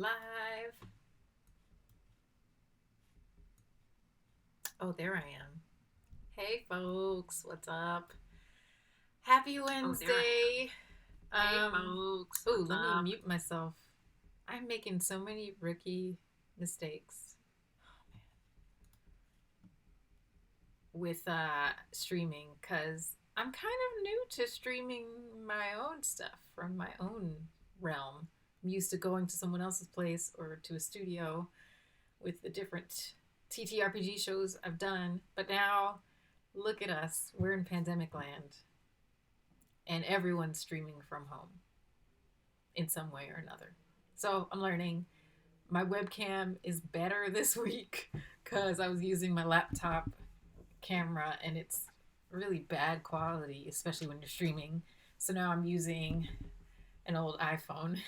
Live. Oh, there I am. Hey, folks, what's up? Happy Oh, there I am. Wednesday. Hey, Um, folks, oh, what's let me up? mute myself. I'm making so many rookie mistakes with streaming because I'm kind of new to streaming my own stuff from my own realm. I'm used to going to someone else's place or to a studio with the different TTRPG shows I've done, but now look at us. We're in pandemic land and everyone's streaming from home in some way or another. So I'm learning. My webcam is better this week because I was using my laptop camera and it's really bad quality, especially when you're streaming. So now I'm using an old iPhone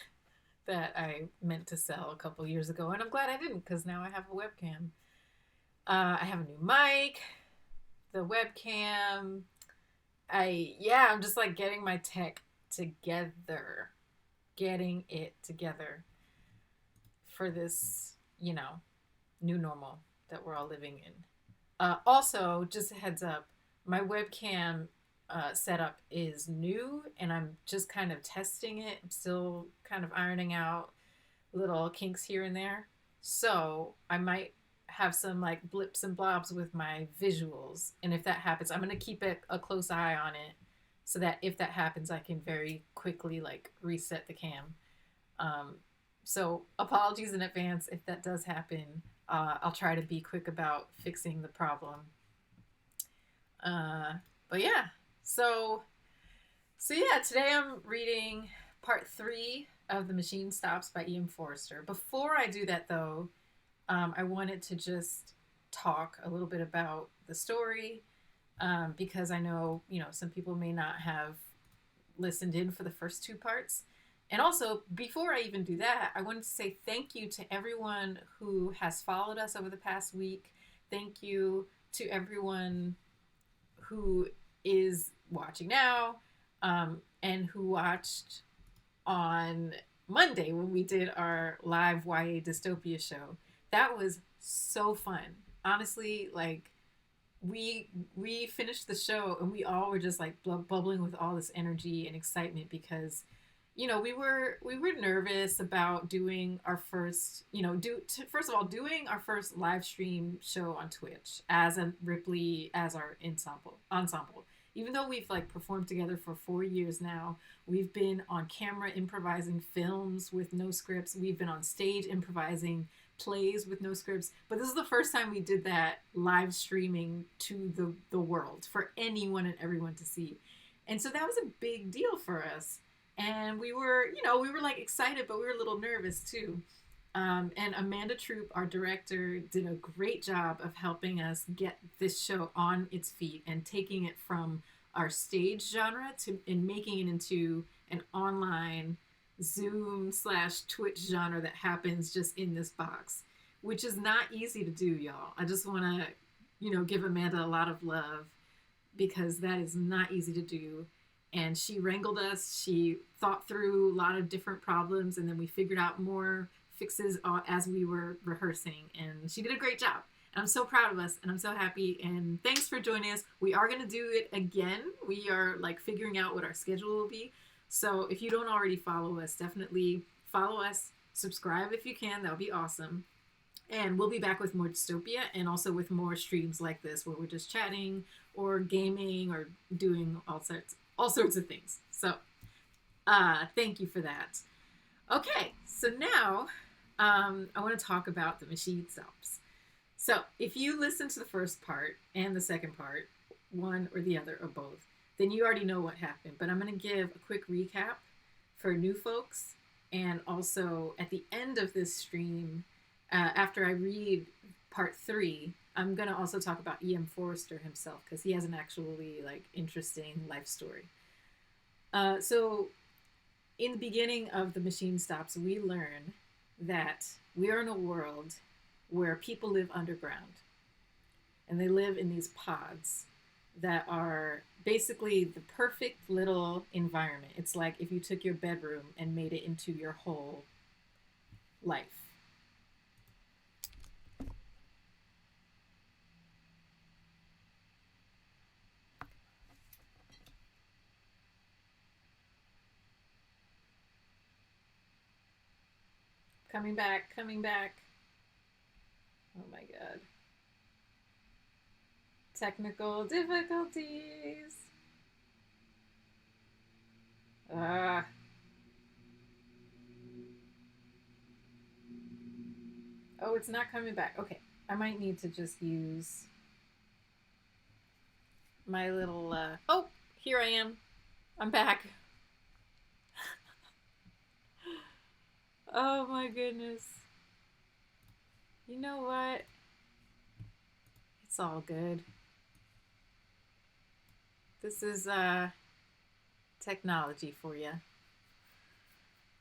that I meant to sell a couple years ago, and I'm glad I didn't because now I have a webcam. I have a new mic, the webcam. I'm just like getting my tech together, getting it together for this, new normal that we're all living in. Also, just a heads up, my webcam setup is new and I'm just kind of testing it. I'm still kind of ironing out little kinks here and there. So I might have some like blips and blobs with my visuals. And if that happens, I'm going to keep a close eye on it so that if that happens, I can very quickly like reset the cam. Um, so apologies in advance if that does happen. I'll try to be quick about fixing the problem. Uh, but yeah, so today I'm reading part three of The Machine Stops by E.M. Forster. Before I do that, though, I wanted to just talk a little bit about the story because I know, some people may not have listened in for the first two parts. And also, before I even do that, I wanted to say thank you to everyone who has followed us over the past week. Thank you to everyone who is watching now and who watched on Monday when we did our live YA dystopia show. That was so fun. Honestly, like we finished the show and we all were just like bubbling with all this energy and excitement because we were nervous about doing our first first of all doing our first live stream show on Twitch as a Ripley as our ensemble. Even though we've like performed together for 4 years now, we've been on camera improvising films with no scripts, we've been on stage improvising plays with no scripts, but this is the first time we did that live streaming to the world for anyone and everyone to see. And so that was a big deal for us, and we were like excited, but we were a little nervous too. And Amanda Troop, our director, did a great job of helping us get this show on its feet and taking it from our stage genre to and making it into an online Zoom/Twitch genre that happens just in this box, which is not easy to do, y'all. I just want to, give Amanda a lot of love because that is not easy to do. And she wrangled us. She thought through a lot of different problems, and then we figured out more fixes as we were rehearsing. And she did a great job. And I'm so proud of us, and I'm so happy. And thanks for joining us. We are going to do it again. We are like figuring out what our schedule will be. So if you don't already follow us, definitely follow us. Subscribe if you can. That would be awesome. And we'll be back with more dystopia and also with more streams like this where we're just chatting or gaming or doing all sorts of things. So thank you for that. Okay, so now I want to talk about the machine stops. So if you listen to the first part and the second part, one or the other or both, then you already know what happened. But I'm going to give a quick recap for new folks. And also at the end of this stream, after I read part three, I'm going to also talk about E.M. Forrester himself because he has an actually like interesting life story. So in the beginning of The Machine Stops, we learn that we are in a world where people live underground and they live in these pods that are basically the perfect little environment. It's like if you took your bedroom and made it into your whole life. Coming back, coming back. Oh my god. Technical difficulties. Ah. Oh, it's not coming back. Okay. I might need to just use my little oh, here I am. I'm back. Oh my goodness. You know what? It's all good. This is technology for you.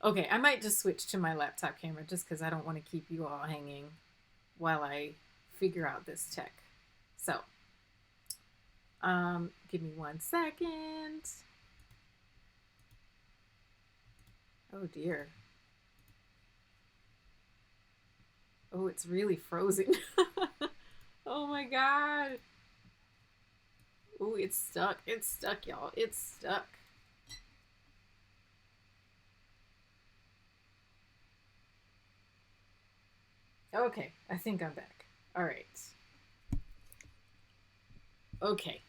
Okay, I might just switch to my laptop camera just because I don't want to keep you all hanging while I figure out this tech. So, give me 1 second. Oh dear. Oh, it's really frozen. Oh my god. Oh, it's stuck. It's stuck, y'all. It's stuck. Okay, I think I'm back. All right. Okay.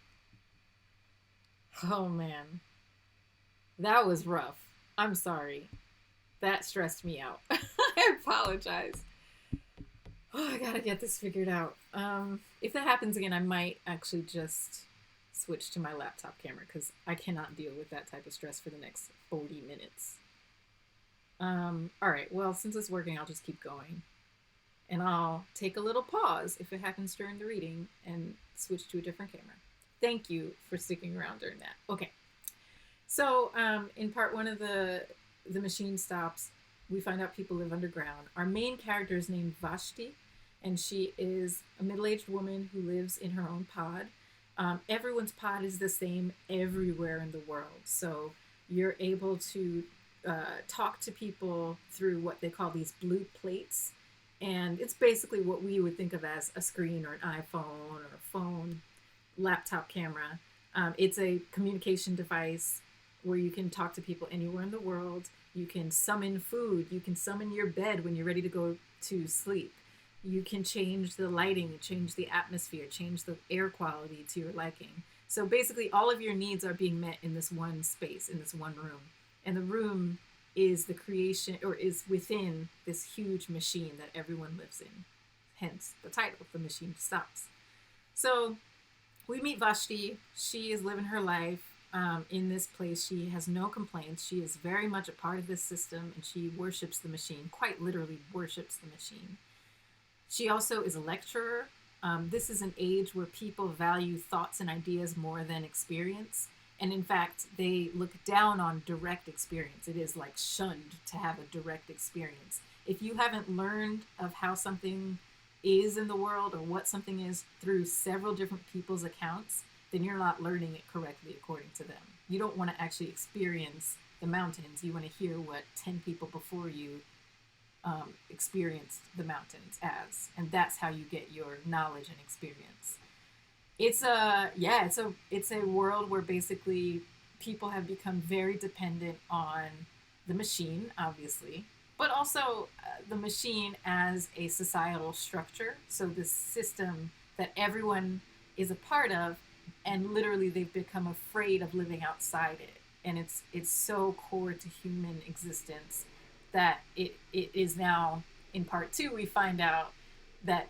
Oh man. That was rough. I'm sorry. That stressed me out. I apologize. Oh, I gotta get this figured out. If that happens again, I might actually just switch to my laptop camera because I cannot deal with that type of stress for the next 40 minutes. All right, well, since it's working, I'll just keep going. And I'll take a little pause if it happens during the reading and switch to a different camera. Thank you for sticking around during that. Okay. So, in part one of the machine stops, we find out people live underground. Our main character is named Vashti, and she is a middle-aged woman who lives in her own pod. Everyone's pod is the same everywhere in the world, so you're able to talk to people through what they call these blue plates, and it's basically what we would think of as a screen or an iPhone or a phone, laptop camera. It's a communication device where you can talk to people anywhere in the world. You can summon food. You can summon your bed when you're ready to go to sleep. You can change the lighting, change the atmosphere, change the air quality to your liking. So basically, all of your needs are being met in this one space, in this one room. And the room is the creation, or is within this huge machine that everyone lives in. Hence the title, The Machine Stops. So we meet Vashti. She is living her life in this place. She has no complaints. She is very much a part of this system, and she worships the machine, quite literally worships the machine. She also is a lecturer. This is an age where people value thoughts and ideas more than experience. And in fact, they look down on direct experience. It is like shunned to have a direct experience. If you haven't learned of how something is in the world or what something is through several different people's accounts, then you're not learning it correctly according to them. You don't want to actually experience the mountains. You want to hear what 10 people before you experienced the mountains as, and that's how you get your knowledge and experience. It's a world where basically people have become very dependent on the machine, obviously, but also the machine as a societal structure. So this system that everyone is a part of, and literally they've become afraid of living outside it. And it's so core to human existence that it is now, in part two, we find out that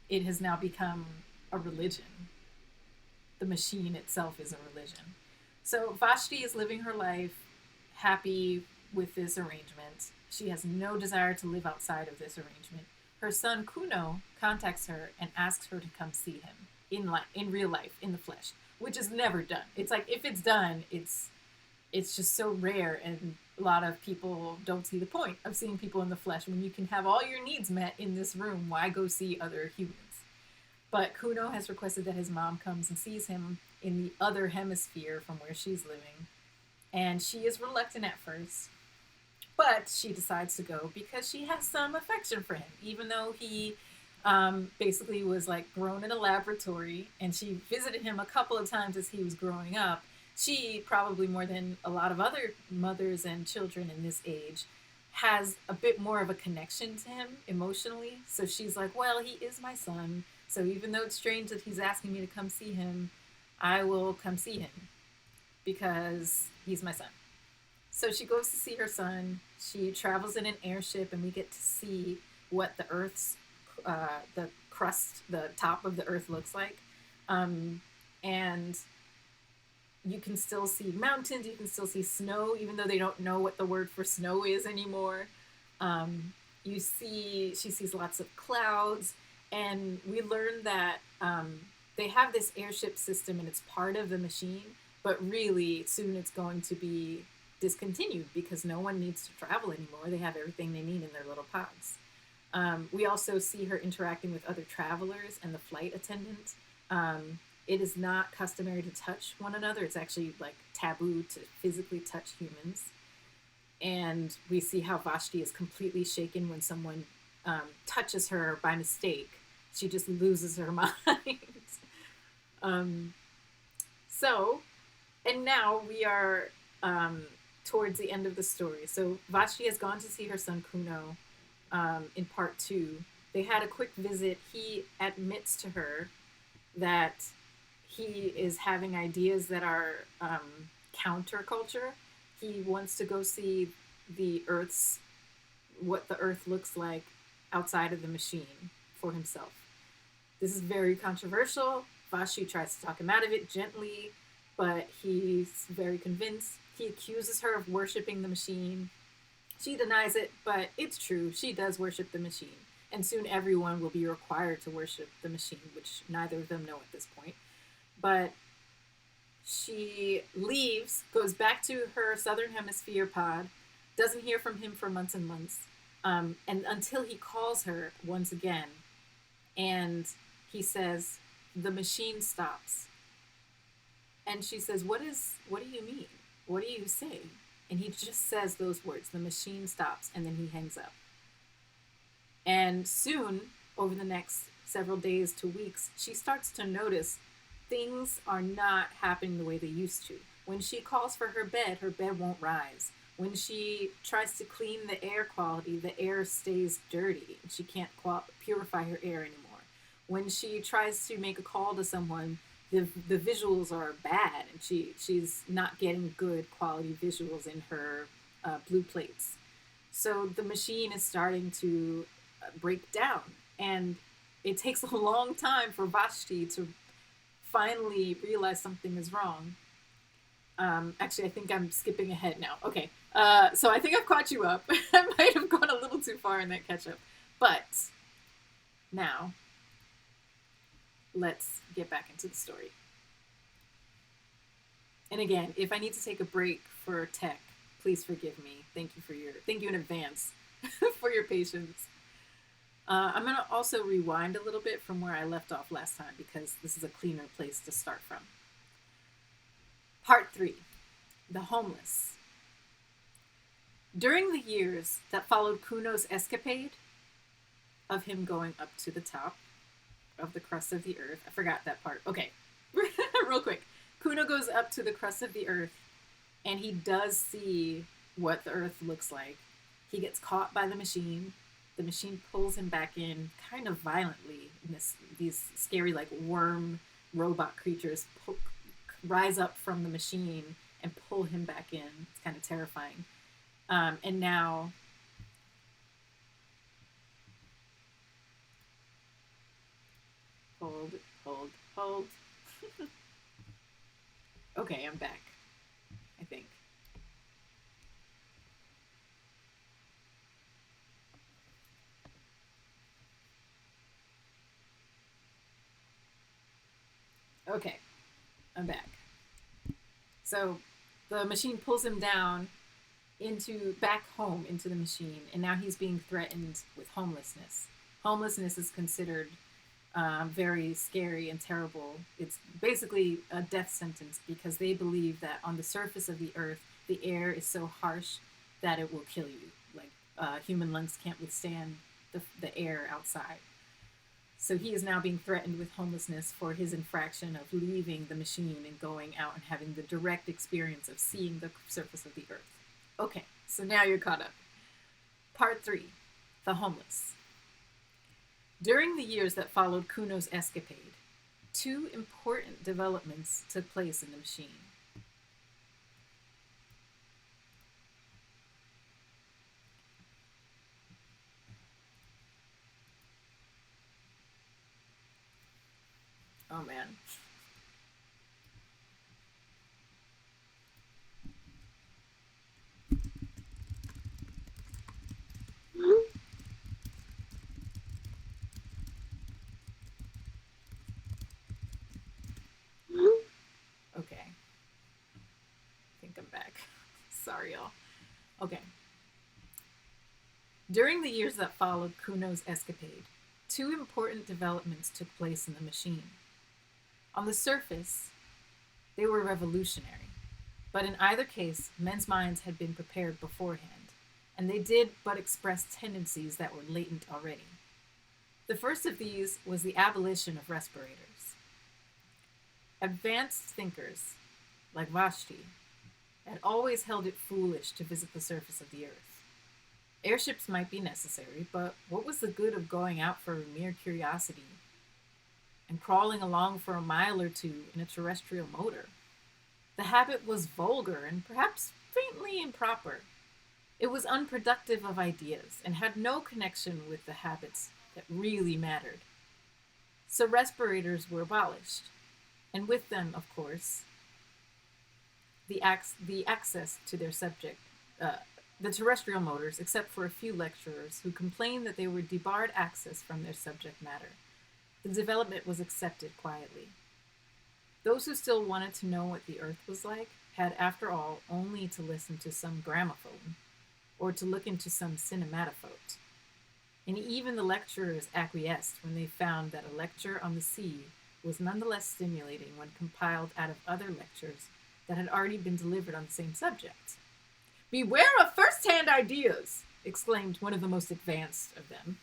it has now become a religion. The machine itself is a religion. So Vashti is living her life happy with this arrangement. She has no desire to live outside of this arrangement. Her son Kuno contacts her and asks her to come see him in real life, in the flesh, which is never done. It's like, if it's done, it's just so rare, and a lot of people don't see the point of seeing people in the flesh. When you can have all your needs met in this room, why go see other humans? But Kuno has requested that his mom comes and sees him in the other hemisphere from where she's living. And she is reluctant at first. But she decides to go because she has some affection for him, even though he basically was like grown in a laboratory, and she visited him a couple of times as he was growing up. She, probably more than a lot of other mothers and children in this age, has a bit more of a connection to him emotionally. So she's like, well, he is my son. So even though it's strange that he's asking me to come see him, I will come see him because he's my son. So she goes to see her son. She travels in an airship, and we get to see what the Earth's, the crust, the top of the Earth looks like. And you can still see mountains, you can still see snow, even though they don't know what the word for snow is anymore. She sees lots of clouds, and we learn that they have this airship system and it's part of the machine, but really soon it's going to be discontinued because no one needs to travel anymore. They have everything they need in their little pods. We also see her interacting with other travelers and the flight attendant. It is not customary to touch one another. It's actually like taboo to physically touch humans. And we see how Vashti is completely shaken when someone touches her by mistake. She just loses her mind. um, so, and now we are towards the end of the story. So Vashti has gone to see her son Kuno in part 2. They had a quick visit. He admits to her that he is having ideas that are counterculture. He wants to go see what the Earth looks like outside of the machine for himself. This is very controversial. Vashti tries to talk him out of it gently, but he's very convinced. He accuses her of worshiping the machine. She denies it, but it's true. She does worship the machine. And soon everyone will be required to worship the machine, which neither of them know at this point. But she leaves, goes back to her Southern Hemisphere pod, doesn't hear from him for months and months, and until he calls her once again, and he says, "The machine stops." And she says, "What do you mean? What do you say?" And he just says those words, "The machine stops," and then he hangs up. And soon, over the next several days to weeks, she starts to notice things are not happening the way they used to. When she calls for her bed won't rise. When she tries to clean the air quality, the air stays dirty. She can't purify her air anymore. When she tries to make a call to someone, the visuals are bad, and she's not getting good quality visuals in her blue plates. So the machine is starting to break down, and it takes a long time for Vashti to finally realize something is wrong. Actually, I think I'm skipping ahead now. Okay, so I think I've caught you up. I might have gone a little too far in that catch up, but now let's get back into the story. And again, if I need to take a break for tech, please forgive me. Thank you in advance for your patience. I'm going to also rewind a little bit from where I left off last time because this is a cleaner place to start from. Part 3, the homeless. During the years that followed Kuno's escapade of him going up to the top of the crust of the earth, I forgot that part. Okay, real quick. Kuno goes up to the crust of the earth, and he does see what the earth looks like. He gets caught by the machine. The machine pulls him back in kind of violently. These scary, like, worm robot creatures rise up from the machine and pull him back in. It's kind of terrifying. And now hold. Okay, I'm back, I think. Okay, I'm back. So the machine pulls him down back home into the machine, and now he's being threatened with homelessness. Homelessness is considered very scary and terrible. It's basically a death sentence because they believe that on the surface of the earth, the air is so harsh that it will kill you. Like human lungs can't withstand the air outside. So he is now being threatened with homelessness for his infraction of leaving the machine and going out and having the direct experience of seeing the surface of the earth. Okay, so now you're caught up. Part 3, the homeless. During the years that followed Kuno's escapade, 2 important developments took place in the machine. Oh man. Okay. I think I'm back. Sorry, y'all. Okay. During the years that followed Kuno's escapade, 2 important developments took place in the machine. On the surface, they were revolutionary, but in either case, men's minds had been prepared beforehand, and they did but express tendencies that were latent already. The first of these was the abolition of respirators. Advanced thinkers, like Vashti, had always held it foolish to visit the surface of the earth. Airships might be necessary, but what was the good of going out for mere curiosity and crawling along for a mile or 2 in a terrestrial motor? The habit was vulgar and perhaps faintly improper. It was unproductive of ideas and had no connection with the habits that really mattered. So respirators were abolished, and with them, of course, the access to their subject, the terrestrial motors, except for a few lecturers who complained that they were debarred access from their subject matter. The development was accepted quietly. Those who still wanted to know what the earth was like had, after all, only to listen to some gramophone or to look into some cinematophote. And even the lecturers acquiesced when they found that a lecture on the sea was nonetheless stimulating when compiled out of other lectures that had already been delivered on the same subject. "Beware of first-hand ideas!" exclaimed one of the most advanced of them.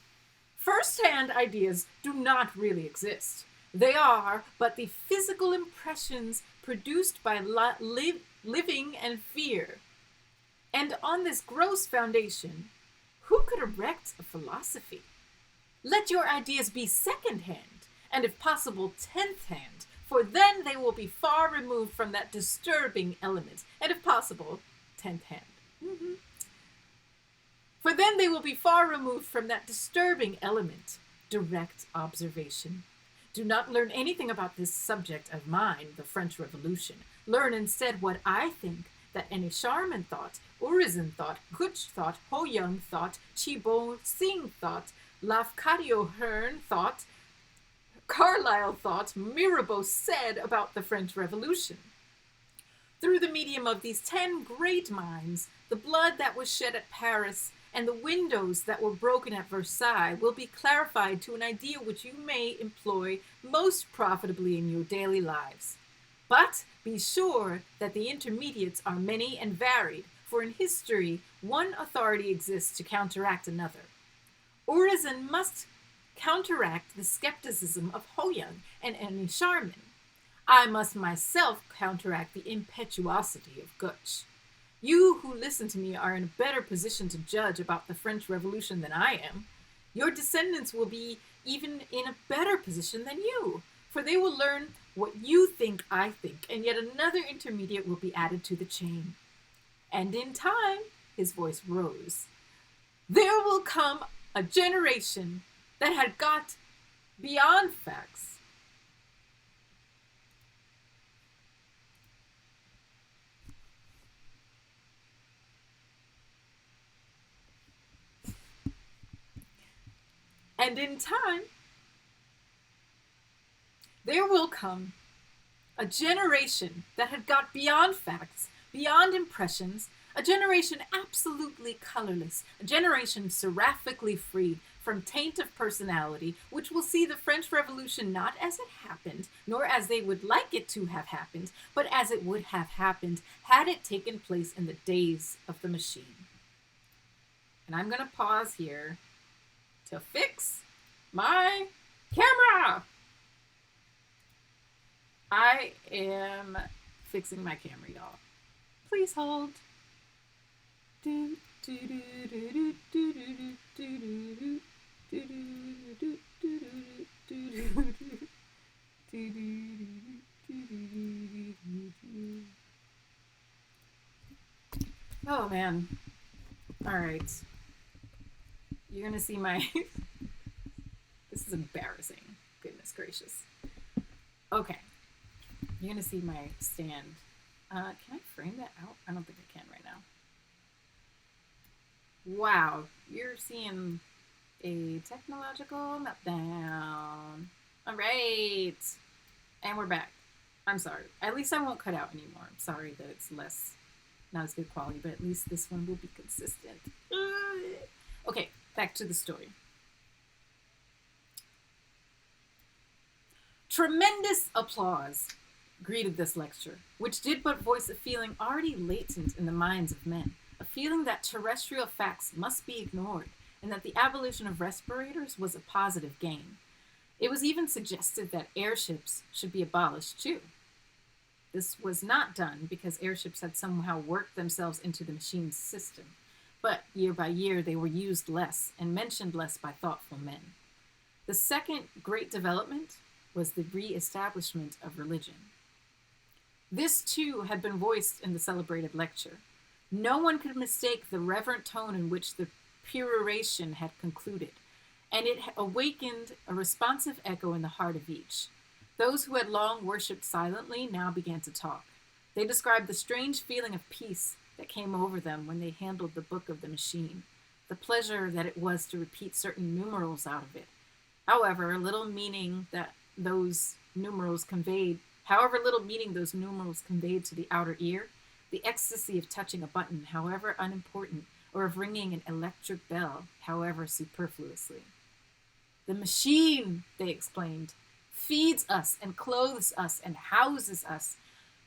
"First-hand ideas do not really exist. They are but the physical impressions produced by living and fear. And on this gross foundation, who could erect a philosophy? Let your ideas be second-hand, and if possible, 10th-hand, for then they will be far removed from that disturbing element, and if possible, 10th-hand. For then they will be far removed from that disturbing element, direct observation. Do not learn anything about this subject of mine, the French Revolution. Learn instead what I think, that any Charman thought, Urizen thought, Kutch thought, Ho Young thought, Chibo Singh thought, Lafcadio Hearn thought, Carlyle thought, Mirabeau said about the French Revolution. Through the medium of these 10 great minds, the blood that was shed at Paris and the windows that were broken at Versailles will be clarified to an idea which you may employ most profitably in your daily lives. But be sure that the intermediates are many and varied, for in history one authority exists to counteract another. Urizen must counteract the skepticism of Hoyoung and Annie Charman. I must myself counteract the impetuosity of Gutch. You who listen to me are in a better position to judge about the French Revolution than I am. Your descendants will be even in a better position than you, for they will learn what you think I think, and yet another intermediate will be added to the chain. And in time, his voice rose, there will come a generation that had got beyond facts. And in time, there will come a generation that had got beyond facts, beyond impressions, a generation absolutely colorless, a generation seraphically free from taint of personality, which will see the French Revolution not as it happened, nor as they would like it to have happened, but as it would have happened had it taken place in the days of the machine. And I'm going to pause here to fix my camera. I am fixing my camera, y'all. Please hold. Oh man. All right. You're gonna see my. This is embarrassing. Goodness gracious. Okay. You're gonna see my stand. Can I frame that out? I don't think I can right now. Wow, you're seeing a technological meltdown. All right. And we're back. I'm sorry. At least I won't cut out anymore. I'm sorry that it's not as good quality, but at least this one will be consistent. Okay, back to the story. Tremendous applause greeted this lecture, which did but voice a feeling already latent in the minds of men, a feeling that terrestrial facts must be ignored, and that the abolition of respirators was a positive gain. It was even suggested that airships should be abolished too. This was not done because airships had somehow worked themselves into the machine's system, but year by year they were used less and mentioned less by thoughtful men. The second great development was the re-establishment of religion. This, too, had been voiced in the celebrated lecture. No one could mistake the reverent tone in which the peroration had concluded, and it awakened a responsive echo in the heart of each. Those who had long worshipped silently now began to talk. They described the strange feeling of peace that came over them when they handled the book of the machine, the pleasure that it was to repeat certain numerals out of it. However little meaning those numerals conveyed to the outer ear, the ecstasy of touching a button, however unimportant, or of ringing an electric bell, however superfluously. The machine, they exclaimed, feeds us and clothes us and houses us.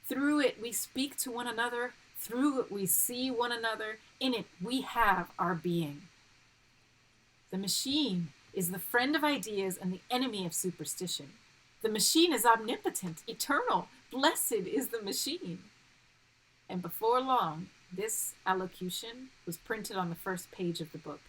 Through it we speak to one another, through it we see one another, in it we have our being. The machine is the friend of ideas and the enemy of superstition. The machine is omnipotent, eternal. Blessed is the machine. And before long, this allocution was printed on the first page of the book.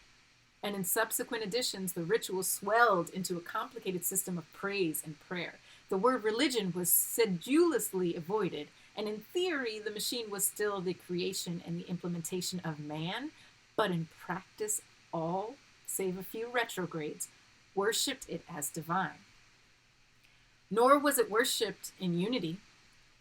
And in subsequent editions, the ritual swelled into a complicated system of praise and prayer. The word religion was sedulously avoided, and in theory, the machine was still the creation and the implementation of man, but in practice, all, save a few retrogrades, worshipped it as divine. Nor was it worshipped in unity.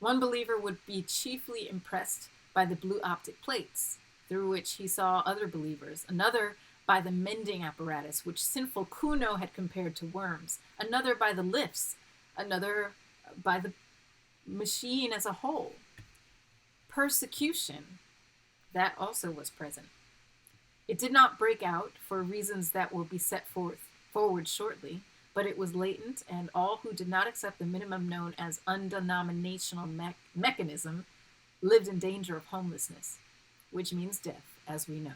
One believer would be chiefly impressed by the blue optic plates, through which he saw other believers, another by the mending apparatus, which sinful Kuno had compared to worms, another by the lifts, another by the machine as a whole. Persecution, that also was present. It did not break out for reasons that will be set forward shortly, but it was latent, and all who did not accept the minimum known as undenominational mechanism lived in danger of homelessness, which means death, as we know.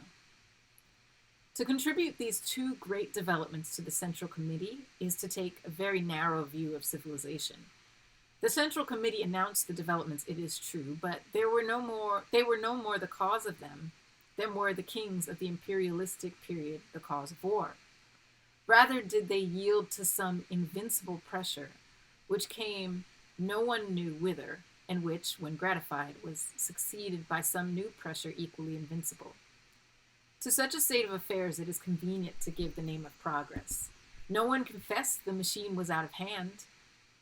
To contribute these two great developments to the Central Committee is to take a very narrow view of civilization. The Central Committee announced the developments, it is true, but they were no more the cause of them than were the kings of the imperialistic period the cause of war. Rather did they yield to some invincible pressure, which came no one knew whither, and which, when gratified, was succeeded by some new pressure equally invincible. To such a state of affairs it is convenient to give the name of progress. No one confessed the machine was out of hand.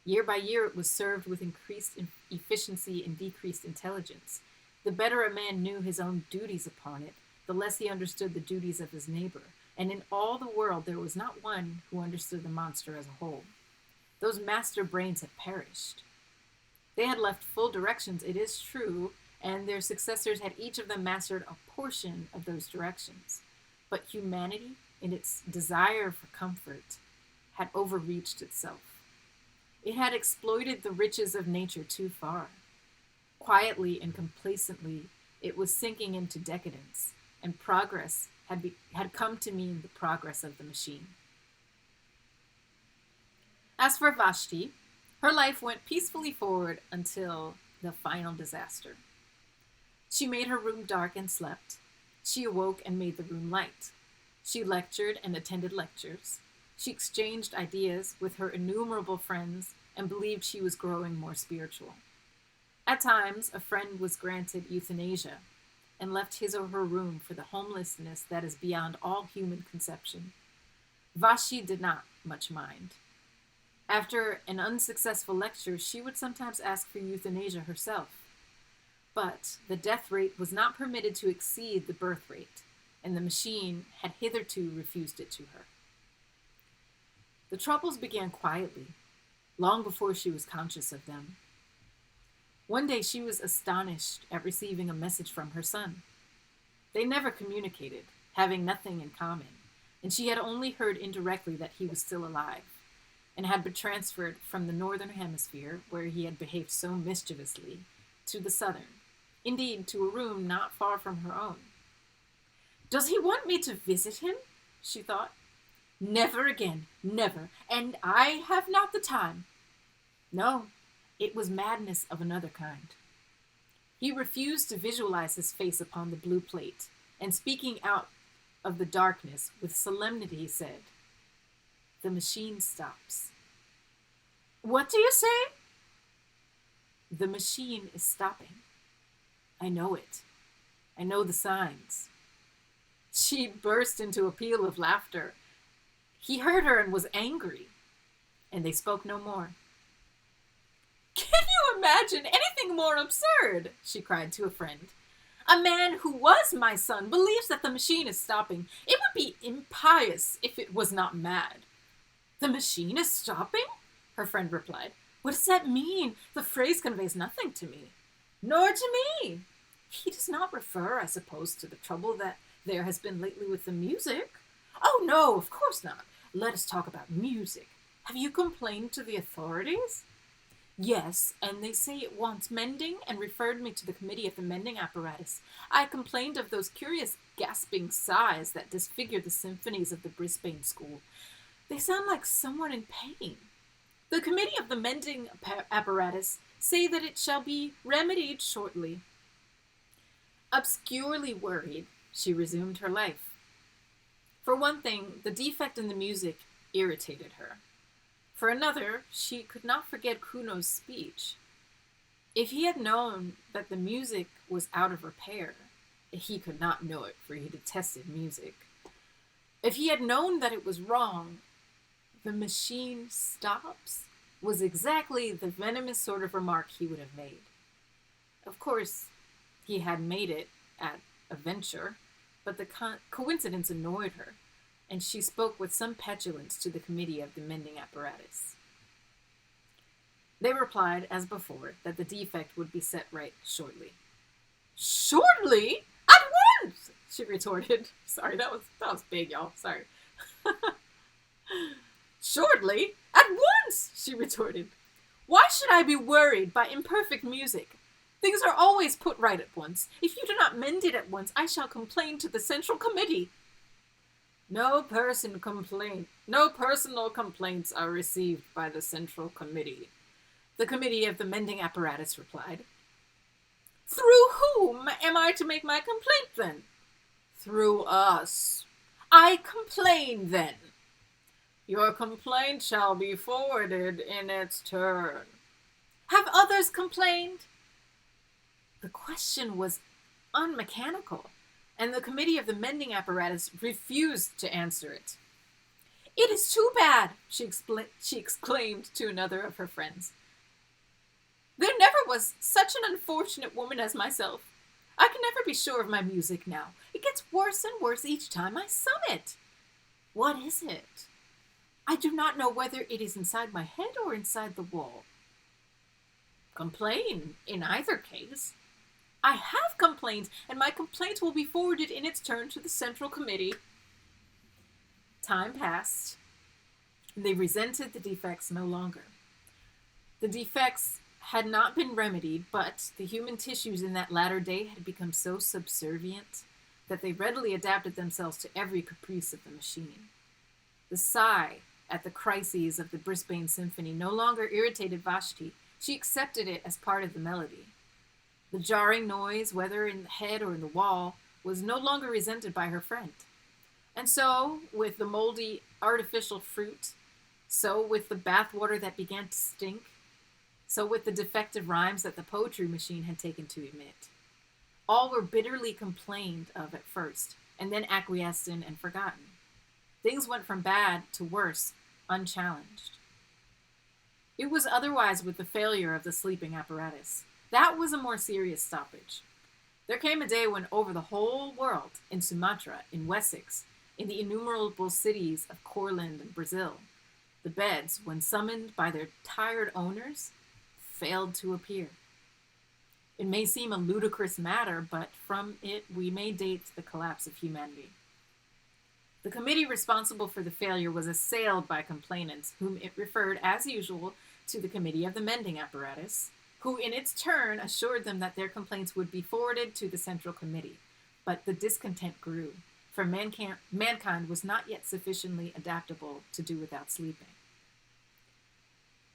Year by year it was served with increased efficiency and decreased intelligence. The better a man knew his own duties upon it, the less he understood the duties of his neighbor, and in all the world there was not one who understood the monster as a whole. Those master brains had perished. They had left full directions, it is true, and their successors had each of them mastered a portion of those directions. But humanity, in its desire for comfort, had overreached itself. It had exploited the riches of nature too far. Quietly and complacently, it was sinking into decadence, and progress had come to mean the progress of the machine. As for Vashti, her life went peacefully forward until the final disaster. She made her room dark and slept. She awoke and made the room light. She lectured and attended lectures. She exchanged ideas with her innumerable friends and believed she was growing more spiritual. At times, a friend was granted euthanasia and left his or her room for the homelessness that is beyond all human conception. Vashti did not much mind. After an unsuccessful lecture, she would sometimes ask for euthanasia herself. But the death rate was not permitted to exceed the birth rate, and the machine had hitherto refused it to her. The troubles began quietly, long before she was conscious of them. One day she was astonished at receiving a message from her son. They never communicated, having nothing in common, and she had only heard indirectly that he was still alive, and had been transferred from the northern hemisphere, where he had behaved so mischievously, to the southern, indeed to a room not far from her own. "Does he want me to visit him?" she thought. "Never again, never, and I have not the time." No, it was madness of another kind. He refused to visualize his face upon the blue plate, and speaking out of the darkness with solemnity said, "The machine stops." "What do you say?" "The machine is stopping. I know it. I know the signs." She burst into a peal of laughter. He heard her and was angry, and they spoke no more. "Can you imagine anything more absurd?" she cried to a friend. "A man who was my son believes that the machine is stopping. It would be impious if it was not mad." "The machine is stopping?" her friend replied. "What does that mean? The phrase conveys nothing to me." "Nor to me." "He does not refer, I suppose, to the trouble that there has been lately with the music?" "Oh, no, of course not. Let us talk about music. Have you complained to the authorities?" "Yes, and they say it wants mending and referred me to the committee of the mending apparatus. I complained of those curious gasping sighs that disfigure the symphonies of the Brisbane school. They sound like someone in pain. The committee of the mending apparatus say that it shall be remedied shortly." Obscurely worried, she resumed her life. For one thing, the defect in the music irritated her. For another, she could not forget Kuno's speech. If he had known that the music was out of repair, he could not know it, for he detested music. If he had known that it was wrong, "the machine stops," was exactly the venomous sort of remark he would have made. Of course, he had made it at a venture, but the coincidence annoyed her, and she spoke with some petulance to the committee of the mending apparatus. They replied, as before, that the defect would be set right shortly. "Shortly? At once!" she retorted. Sorry, that was big, y'all. Sorry. "Shortly? At once!" she retorted. "Why should I be worried by imperfect music? Things are always put right at once. If you do not mend it at once, I shall complain to the Central Committee." No personal complaints are received by the Central Committee," the committee of the mending apparatus replied. "Through whom am I to make my complaint, then?" "Through us." "I complain, then." "Your complaint shall be forwarded in its turn." "Have others complained?" The question was unmechanical, and the committee of the mending apparatus refused to answer it. "It is too bad," she exclaimed to another of her friends. "There never was such an unfortunate woman as myself. I can never be sure of my music now. It gets worse and worse each time I sum it." "What is it?" "I do not know whether it is inside my head or inside the wall." "Complain in either case." "I have complained, and my complaint will be forwarded in its turn to the Central Committee." Time passed, and they resented the defects no longer. The defects had not been remedied, but the human tissues in that latter day had become so subservient that they readily adapted themselves to every caprice of the machine. The sigh at the crises of the Brisbane Symphony no longer irritated Vashti. She accepted it as part of the melody. The jarring noise, whether in the head or in the wall, was no longer resented by her friend. And so, with the moldy artificial fruit, so with the bathwater that began to stink, so with the defective rhymes that the poetry machine had taken to emit. All were bitterly complained of at first, and then acquiesced in and forgotten. Things went from bad to worse, unchallenged. It was otherwise with the failure of the sleeping apparatus. That was a more serious stoppage. There came a day when over the whole world, in Sumatra, in Wessex, in the innumerable cities of Courland and Brazil, the beds, when summoned by their tired owners, failed to appear. It may seem a ludicrous matter, but from it we may date the collapse of humanity. The committee responsible for the failure was assailed by complainants, whom it referred, as usual, to the Committee of the Mending Apparatus, who in its turn assured them that their complaints would be forwarded to the Central Committee. But the discontent grew, for mankind was not yet sufficiently adaptable to do without sleeping.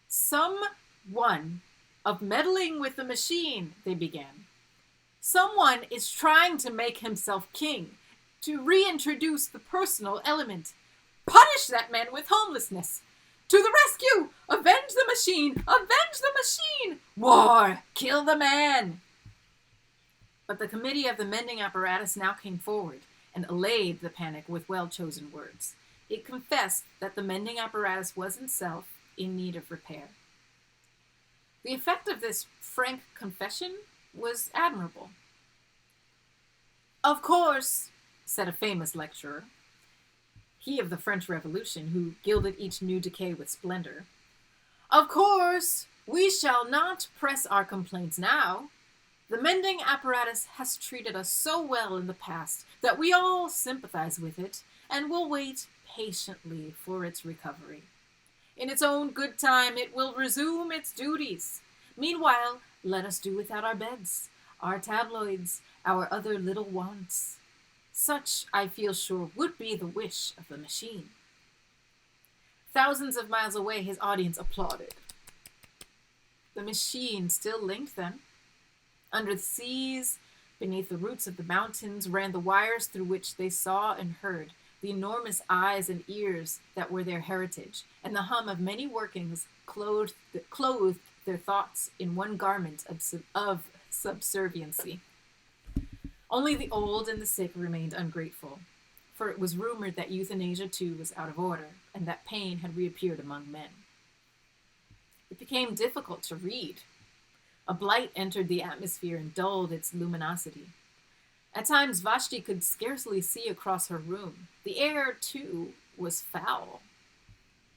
Someone of meddling with the machine, they began. Someone is trying to make himself king, to reintroduce the personal element. Punish that man with homelessness. To the rescue! Avenge the machine! Avenge the machine! War! Kill the man! But the Committee of the Mending Apparatus now came forward and allayed the panic with well-chosen words. It confessed that the mending apparatus was itself in need of repair. The effect of this frank confession was admirable. Of course, said a famous lecturer, he of the French Revolution, who gilded each new decay with splendor, of course, we shall not press our complaints now. The mending apparatus has treated us so well in the past that we all sympathize with it and will wait patiently for its recovery. In its own good time, it will resume its duties. Meanwhile, let us do without our beds, our tabloids, our other little wants. Such, I feel sure, would be the wish of the machine. Thousands of miles away, his audience applauded. The machine still linked them. Under the seas, beneath the roots of the mountains, ran the wires through which they saw and heard, the enormous eyes and ears that were their heritage, and the hum of many workings clothed their thoughts in one garment of subserviency. Only the old and the sick remained ungrateful, for it was rumored that euthanasia too was out of order, and that pain had reappeared among men. It became difficult to read. A blight entered the atmosphere and dulled its luminosity. At times, Vashti could scarcely see across her room. The air, too, was foul.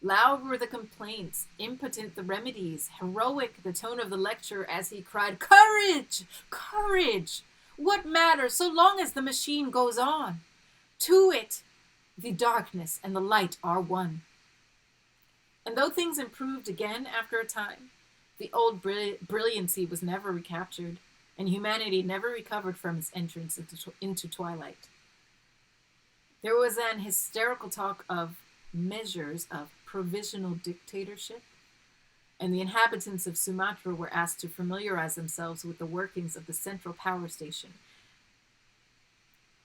Loud were the complaints, impotent the remedies, heroic the tone of the lecturer as he cried, "Courage! Courage! What matter so long as the machine goes on? To it, the darkness and the light are one." And though things improved again after a time, the old brilliancy was never recaptured, and humanity never recovered from its entrance into twilight. There was an hysterical talk of measures of provisional dictatorship, and the inhabitants of Sumatra were asked to familiarize themselves with the workings of the central power station,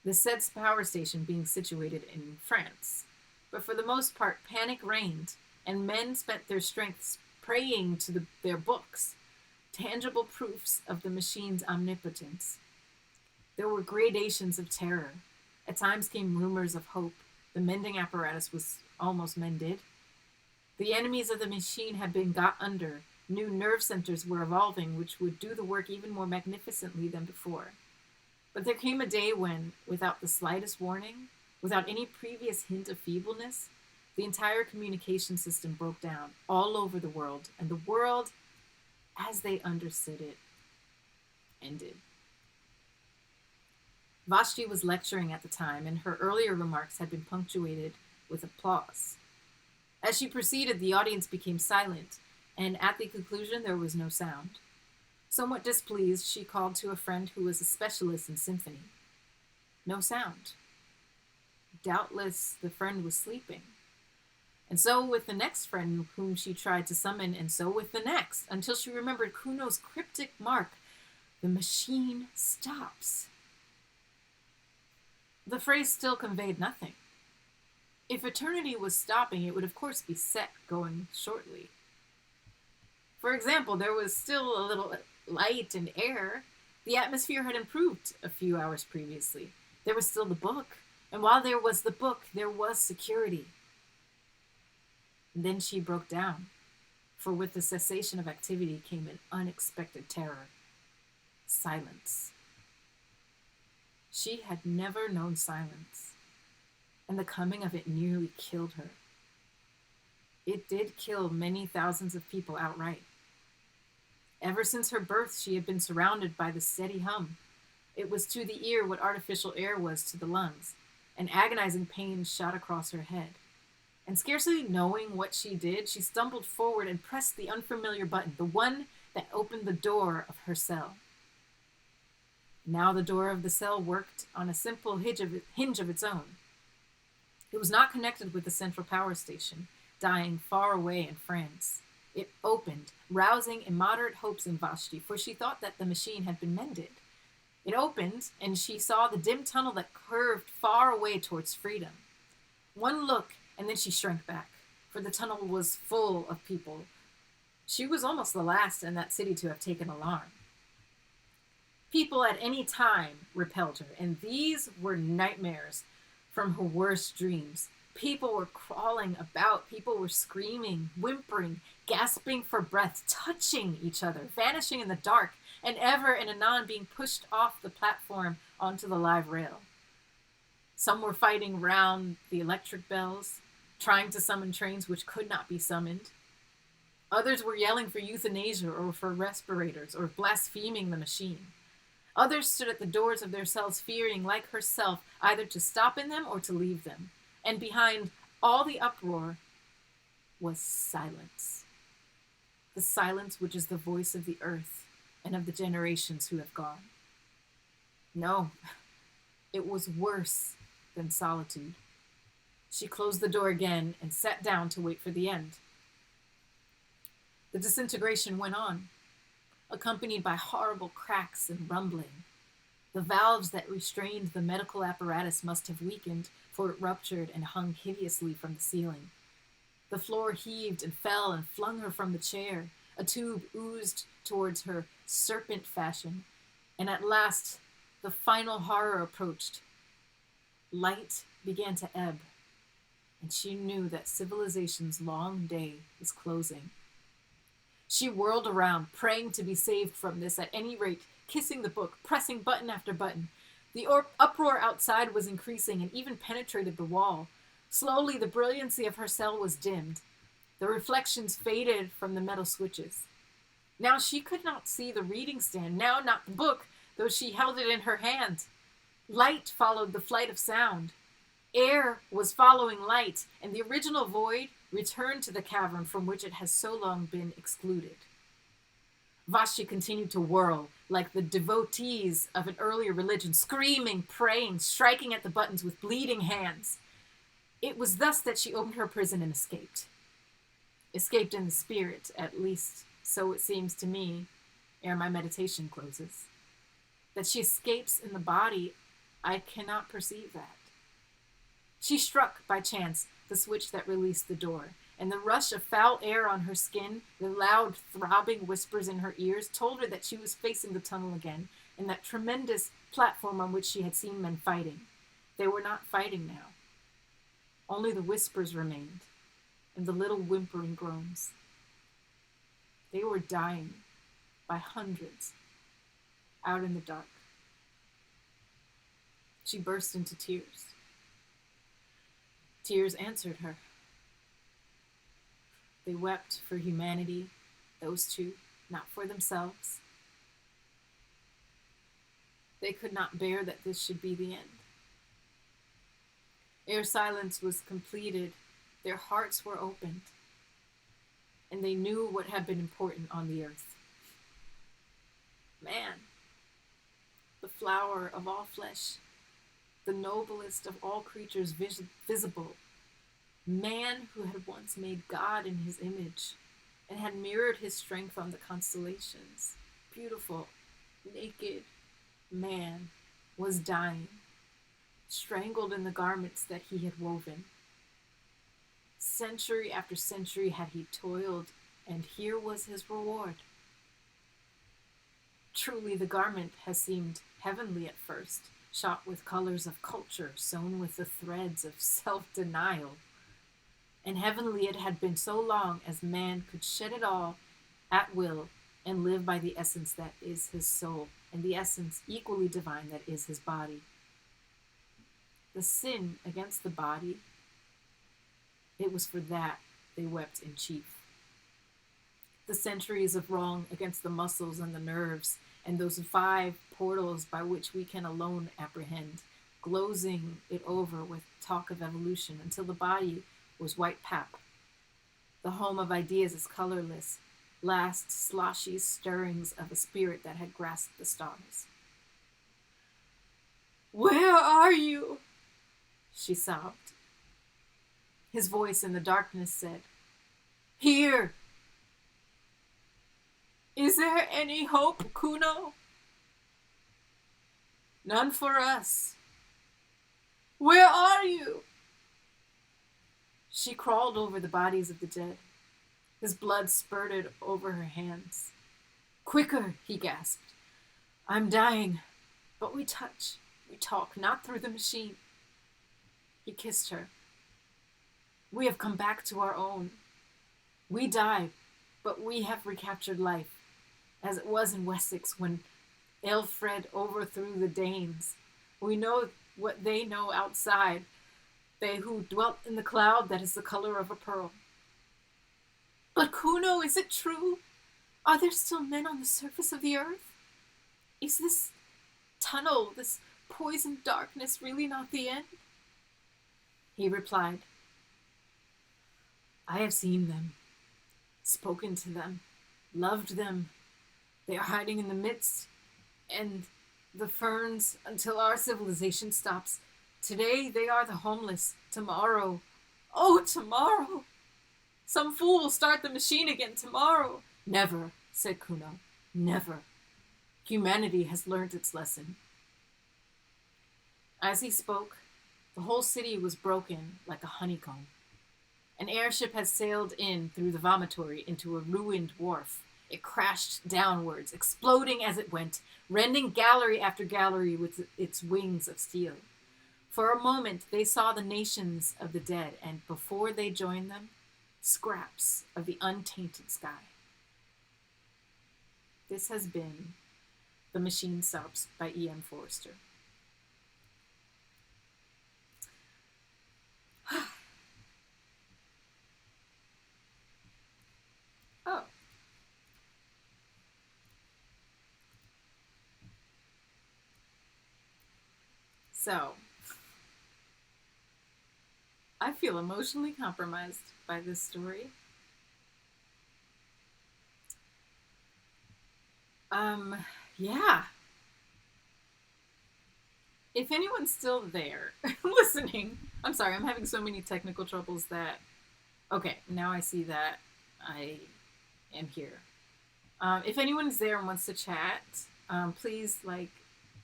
the said power station being situated in France. But for the most part, panic reigned, and men spent their strength praying to their books, tangible proofs of the machine's omnipotence. There were gradations of terror. At times came rumors of hope. The mending apparatus was almost mended. The enemies of the machine had been got under. New nerve centers were evolving, which would do the work even more magnificently than before. But there came a day when, without the slightest warning, without any previous hint of feebleness, the entire communication system broke down all over the world, and the world, as they understood it, ended. Vashti was lecturing at the time, and her earlier remarks had been punctuated with applause. As she proceeded, the audience became silent, and at the conclusion there was no sound. Somewhat displeased, she called to a friend who was a specialist in symphony. No sound. Doubtless the friend was sleeping. And so with the next friend whom she tried to summon, and so with the next, until she remembered Kuno's cryptic mark: the machine stops. The phrase still conveyed nothing. If eternity was stopping, it would of course be set going shortly. For example, there was still a little light and air. The atmosphere had improved a few hours previously. There was still the book. And while there was the book, there was security. And then she broke down, for with the cessation of activity came an unexpected terror: silence. She had never known silence, and the coming of it nearly killed her. It did kill many thousands of people outright. Ever since her birth, she had been surrounded by the steady hum. It was to the ear what artificial air was to the lungs. An agonizing pain shot across her head. And scarcely knowing what she did, she stumbled forward and pressed the unfamiliar button, the one that opened the door of her cell. Now the door of the cell worked on a simple hinge of its own. It was not connected with the central power station, dying far away in France. It opened, rousing immoderate hopes in Vashti, for she thought that the machine had been mended. It opened, and she saw the dim tunnel that curved far away towards freedom. One look, and then she shrank back, for the tunnel was full of people. She was almost the last in that city to have taken alarm. People at any time repelled her, and these were nightmares from her worst dreams. People were crawling about, people were screaming, whimpering, gasping for breath, touching each other, vanishing in the dark, and ever and anon being pushed off the platform onto the live rail. Some were fighting round the electric bells, trying to summon trains which could not be summoned. Others were yelling for euthanasia or for respirators, or blaspheming the machine. Others stood at the doors of their cells, fearing, like herself, either to stop in them or to leave them. And behind all the uproar was silence. The silence which is the voice of the earth and of the generations who have gone. No, it was worse than solitude. She closed the door again and sat down to wait for the end. The disintegration went on, accompanied by horrible cracks and rumbling. The valves that restrained the medical apparatus must have weakened, for it ruptured and hung hideously from the ceiling. The floor heaved and fell and flung her from the chair. A tube oozed towards her, serpent fashion, and at last the final horror approached. Light began to ebb, and she knew that civilization's long day was closing. She whirled around, praying to be saved from this at any rate, kissing the book, pressing button after button. The uproar outside was increasing and even penetrated the wall. Slowly, the brilliancy of her cell was dimmed. The reflections faded from the metal switches. Now she could not see the reading stand, now not the book, though she held it in her hand. Light followed the flight of sound. Air was following light, and the original void returned to the cavern from which it has so long been excluded. Vashti continued to whirl, like the devotees of an earlier religion, screaming, praying, striking at the buttons with bleeding hands. It was thus that she opened her prison and escaped. Escaped in the spirit, at least, so it seems to me, ere my meditation closes. That she escapes in the body, I cannot perceive that. She struck, by chance, the switch that released the door, and the rush of foul air on her skin, the loud throbbing whispers in her ears, told her that she was facing the tunnel again, and that tremendous platform on which she had seen men fighting. They were not fighting now. Only the whispers remained, and the little whimpering groans. They were dying by hundreds, out in the dark. She burst into tears. Tears answered her. They wept for humanity, those two, not for themselves. They could not bear that this should be the end. Ere silence was completed, their hearts were opened, and they knew what had been important on the earth. Man, the flower of all flesh, the noblest of all creatures visible, man who had once made God in his image and had mirrored his strength on the constellations. Beautiful, naked man was dying, strangled in the garments that he had woven. Century after century had he toiled, and here was his reward. Truly, the garment has seemed heavenly at first, shot with colors of culture, sewn with the threads of self-denial. And heavenly it had been so long as man could shed it all at will and live by the essence that is his soul, and the essence equally divine that is his body. The sin against the body, it was for that they wept in chief. The centuries of wrong against the muscles and the nerves, and those 5 portals by which we can alone apprehend, glozing it over with talk of evolution until the body was white pap. The home of ideas is colorless, last sloshy stirrings of a spirit that had grasped the stars. "Where are you?" she sobbed. His voice in the darkness said, "Here." "Is there any hope, Kuno?" "None for us." "Where are you?" She crawled over the bodies of the dead. His blood spurted over her hands. "Quicker," he gasped. "I'm dying." But we touch, we talk, not through the machine. He kissed her. "We have come back to our own. We died, but we have recaptured life, as it was in Wessex when Aelfred overthrew the Danes. We know what they know outside, they who dwelt in the cloud that is the color of a pearl." "But Kuno, is it true? Are there still men on the surface of the earth? Is this tunnel, this poisoned darkness, really not the end?" He replied, "I have seen them, spoken to them, loved them. They are hiding in the midst and the ferns until our civilization stops. Today they are the homeless. Tomorrow, oh, tomorrow! Some fool will start the machine again tomorrow." "Never," said Kuno. "Never. Humanity has learned its lesson." As he spoke, the whole city was broken like a honeycomb. An airship had sailed in through the vomitory into a ruined wharf. It crashed downwards, exploding as it went, rending gallery after gallery with its wings of steel. For a moment, they saw the nations of the dead, and before they joined them, scraps of the untainted sky. This has been The Machine Stops by E.M. Forster. Oh. So, I feel emotionally compromised by this story. Yeah. If anyone's still there listening, I'm sorry, I'm having so many technical troubles that, okay, now I see that I am here. If anyone's there and wants to chat, please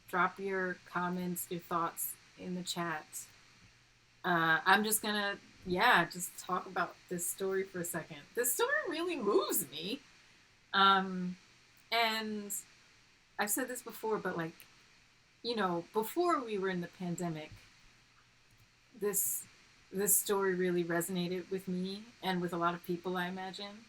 drop your comments, your thoughts in the chat. I'm just gonna, just talk about this story for a second. This story really moves me. And I've said this before, but before we were in the pandemic, this story really resonated with me and with a lot of people, I imagine.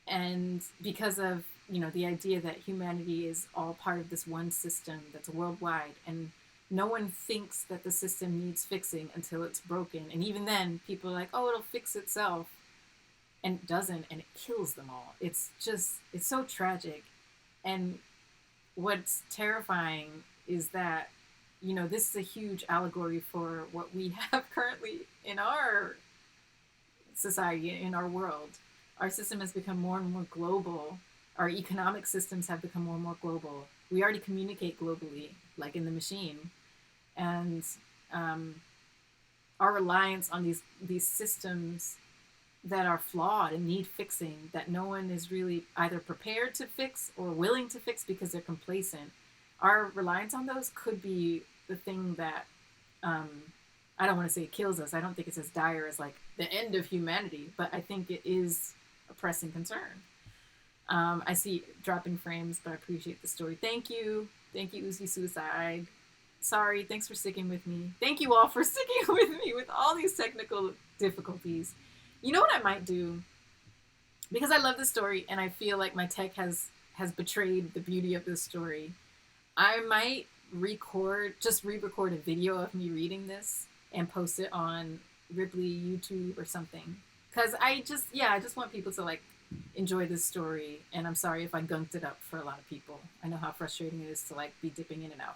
And because of, the idea that humanity is all part of this one system that's worldwide, and no one thinks that the system needs fixing until it's broken. And even then, people are like, oh, it'll fix itself. And it doesn't, and it kills them all. It's so tragic. And what's terrifying is that, this is a huge allegory for what we have currently in our society, in our world. Our system has become more and more global. Our economic systems have become more and more global. We already communicate globally, like in the machine. and um, our reliance on these systems that are flawed and need fixing, that no one is really either prepared to fix or willing to fix because they're complacent. Our reliance on those could be the thing that, um, I don't want to say it kills us. I don't think it's as dire as like the end of humanity, but I think it is a pressing concern. I see dropping frames, but I appreciate the story. Thank you. Thank you, Uzi Suicide. Sorry, thanks for sticking with me. Thank you all for sticking with me with all these technical difficulties. You know what I might do? Because I love this story and I feel like my tech has betrayed the beauty of this story. I might just re-record a video of me reading this and post it on Ripley, YouTube, or something. Because I just want people to like enjoy this story. And I'm sorry if I gunked it up for a lot of people. I know how frustrating it is to like be dipping in and out.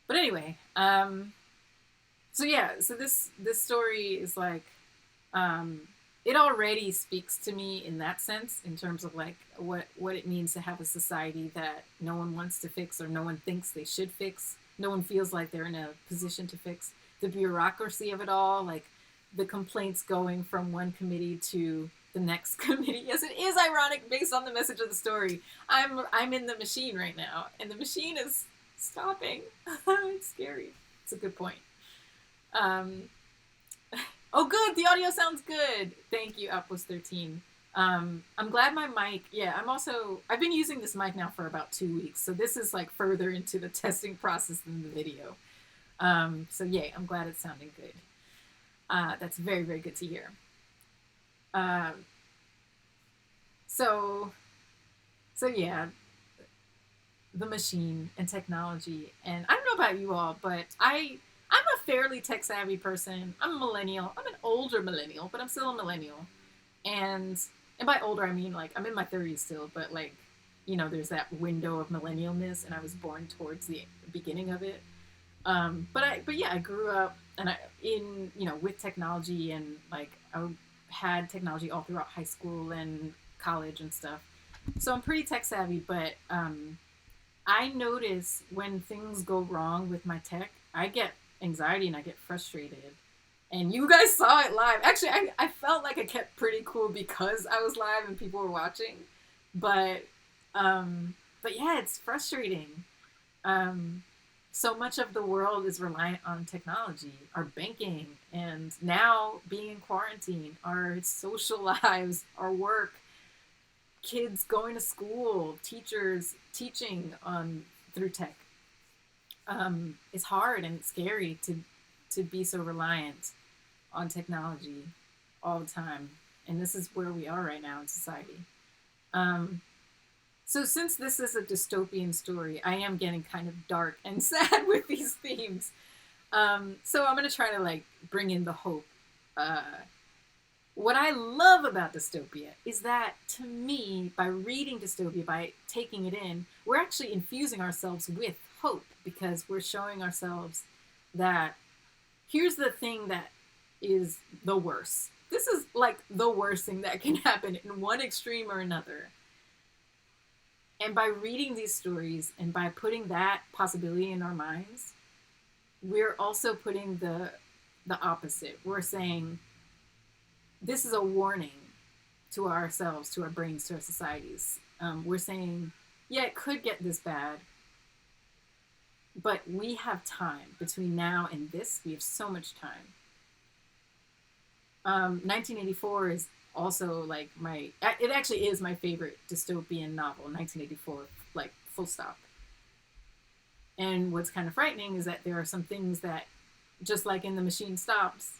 But anyway, so this story is like, it already speaks to me in that sense, in terms of like what it means to have a society that no one wants to fix, or no one thinks they should fix. No one feels like they're in a position to fix. The bureaucracy of it all, like the complaints going from one committee to the next committee. Yes, it is ironic based on the message of the story. I'm in the machine right now, and the machine is stopping. It's scary. It's a good point. Um, oh, good. The audio sounds good. Thank you, Outpost13. I'm glad my mic. Yeah, I've been using this mic now for about 2 weeks, so this is like further into the testing process than the video. So yay, I'm glad it's sounding good. That's very, very good to hear. So yeah, the machine and technology. And I don't know about you all, but I'm a fairly tech savvy person. I'm a millennial. I'm an older millennial, but I'm still a millennial. And by older, I mean like I'm in my 30s still, but like, you know, there's that window of millennialness, and I was born towards the beginning of it. But yeah, I grew up with technology, and like I had technology all throughout high school and college and stuff. So I'm pretty tech savvy, but I notice when things go wrong with my tech, I get anxiety and I get frustrated. And you guys saw it live. Actually, I felt like I kept pretty cool because I was live and people were watching. But yeah, it's frustrating. So much of the world is reliant on technology, our banking, and now being in quarantine, our social lives, our work, kids going to school, teachers teaching through tech. It's hard and it's scary to be so reliant on technology all the time. And this is where we are right now in society. So since this is a dystopian story, I am getting kind of dark and sad with these themes. So I'm going to try to like bring in the hope. What I love about dystopia is that, to me, by reading dystopia, by taking it in, we're actually infusing ourselves with hope, because we're showing ourselves that here's the thing that is the worst. This is like the worst thing that can happen in one extreme or another. And by reading these stories and by putting that possibility in our minds, we're also putting the opposite. We're saying, this is a warning to ourselves, to our brains, to our societies. We're saying, yeah, it could get this bad, but we have time between now and this. We have so much time. 1984 is also like it actually is my favorite dystopian novel, 1984, like full stop. And what's kind of frightening is that there are some things that, just like in The Machine Stops,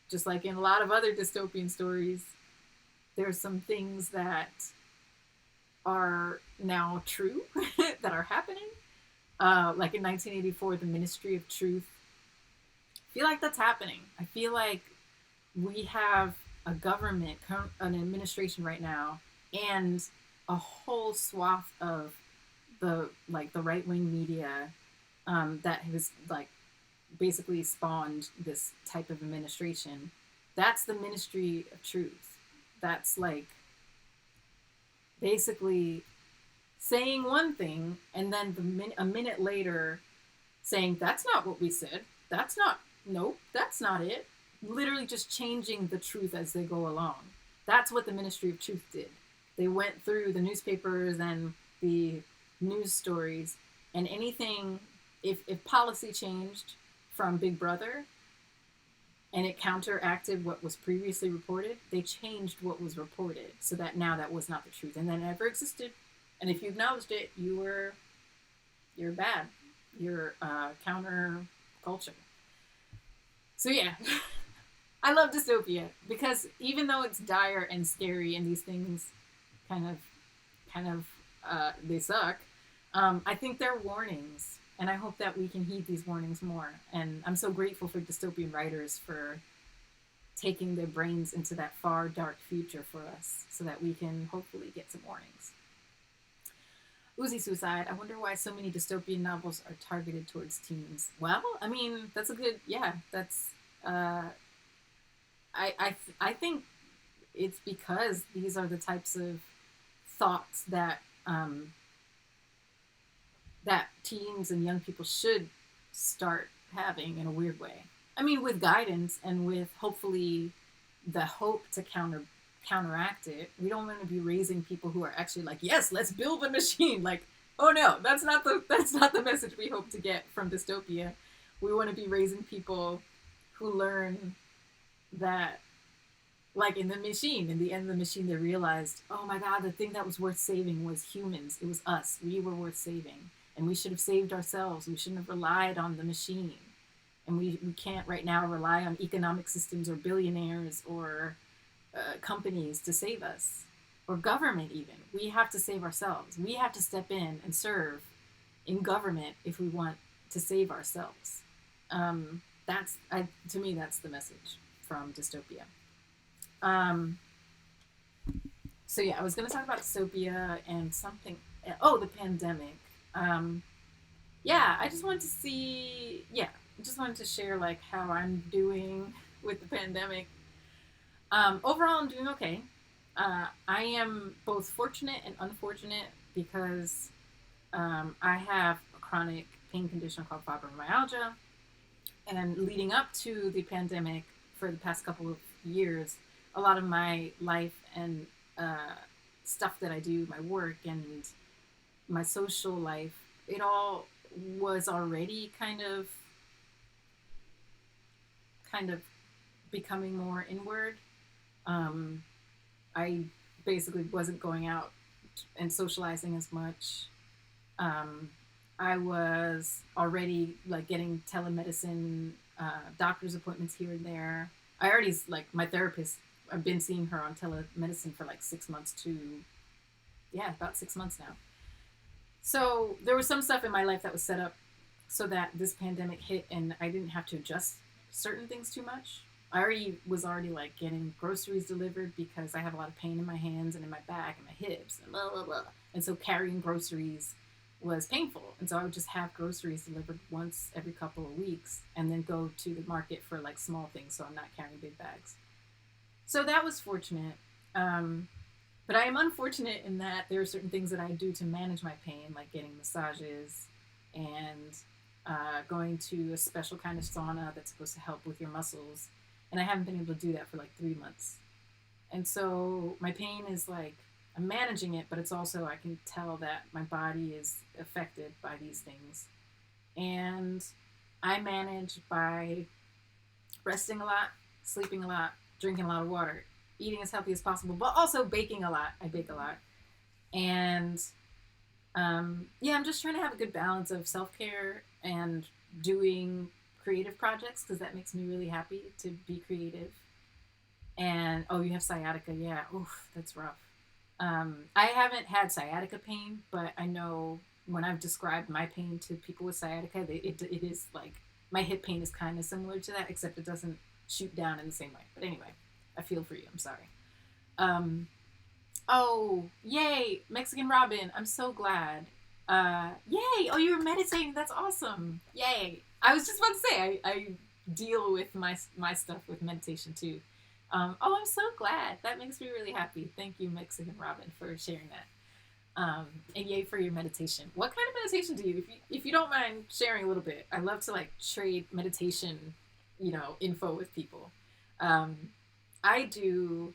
just like in a lot of other dystopian stories, there's some things that are now true that are happening. Like in 1984, the Ministry of Truth. I feel like that's happening. I feel like we have a government, an administration right now, and a whole swath of the right-wing media that has like basically spawned this type of administration. That's the Ministry of Truth. That's like basically saying one thing and then a minute later saying, that's not what we said. That's not, nope, that's not it. Literally just changing the truth as they go along. That's what the Ministry of Truth did. They went through the newspapers and the news stories, and anything, if policy changed from Big Brother and it counteracted what was previously reported, they changed what was reported so that now that was not the truth, and that never existed. And if you acknowledged it, you're bad. You're counter culture. So yeah, I love dystopia because even though it's dire and scary and these things kind of they suck, I think they're warnings, and I hope that we can heed these warnings more. And I'm so grateful for dystopian writers for taking their brains into that far dark future for us, so that we can hopefully get some warnings. Uzi Suicide. I wonder why so many dystopian novels are targeted towards teens. Well, I mean, that's a good, yeah. That's I think it's because these are the types of thoughts that that teens and young people should start having in a weird way. I mean, with guidance and with hopefully the hope to counteract it. We don't want to be raising people who are actually like, yes, let's build a machine. Like, oh no, that's not the message we hope to get from dystopia. We want to be raising people who learn that, like in the machine, in the end of the machine, they realized, oh my God, the thing that was worth saving was humans. It was us. We were worth saving. And we should have saved ourselves. We shouldn't have relied on the machine. And we can't right now rely on economic systems or billionaires or companies to save us, or government even. We have to save ourselves. We have to step in and serve in government if we want to save ourselves. To me, that's the message from dystopia. So yeah, I was going to talk about dystopia and something. Oh, the pandemic. Yeah, I just wanted to see. Yeah, I just wanted to share like how I'm doing with the pandemic. Overall, I'm doing okay. I am both fortunate and unfortunate because I have a chronic pain condition called fibromyalgia. And leading up to the pandemic, for the past couple of years, a lot of my life and stuff that I do, my work and my social life, it all was already kind of becoming more inward. I basically wasn't going out and socializing as much. I was already like getting telemedicine, doctor's appointments here and there. I already, like, my therapist, I've been seeing her on telemedicine for like 6 months to, yeah, about 6 months now. So there was some stuff in my life that was set up so that this pandemic hit and I didn't have to adjust certain things too much. I was already like getting groceries delivered because I have a lot of pain in my hands and in my back and my hips and blah blah blah. And so carrying groceries was painful. And so I would just have groceries delivered once every couple of weeks and then go to the market for like small things so I'm not carrying big bags. So that was fortunate. But I am unfortunate in that there are certain things that I do to manage my pain, like getting massages and going to a special kind of sauna that's supposed to help with your muscles. And I haven't been able to do that for like 3 months. And so my pain is like, I'm managing it, but it's also, I can tell that my body is affected by these things. And I manage by resting a lot, sleeping a lot, drinking a lot of water, eating as healthy as possible, but also baking a lot. I bake a lot. And yeah, I'm just trying to have a good balance of self-care and doing creative projects because that makes me really happy to be creative. And oh, you have sciatica. Yeah. Oof, that's rough. I haven't had sciatica pain, but I know when I've described my pain to people with sciatica, it is like my hip pain is kind of similar to that, except it doesn't shoot down in the same way. But anyway, I feel for you. I'm sorry. Oh, yay, Mexican Robin. I'm so glad. Yay. Oh, you were meditating. That's awesome. Yay. I was just about to say, I deal with my stuff with meditation too. Oh, I'm so glad. That makes me really happy. Thank you, Mexican Robin, for sharing that. And yay for your meditation. What kind of meditation do you, if you don't mind sharing a little bit? I love to like trade meditation, info with people. Um, I do.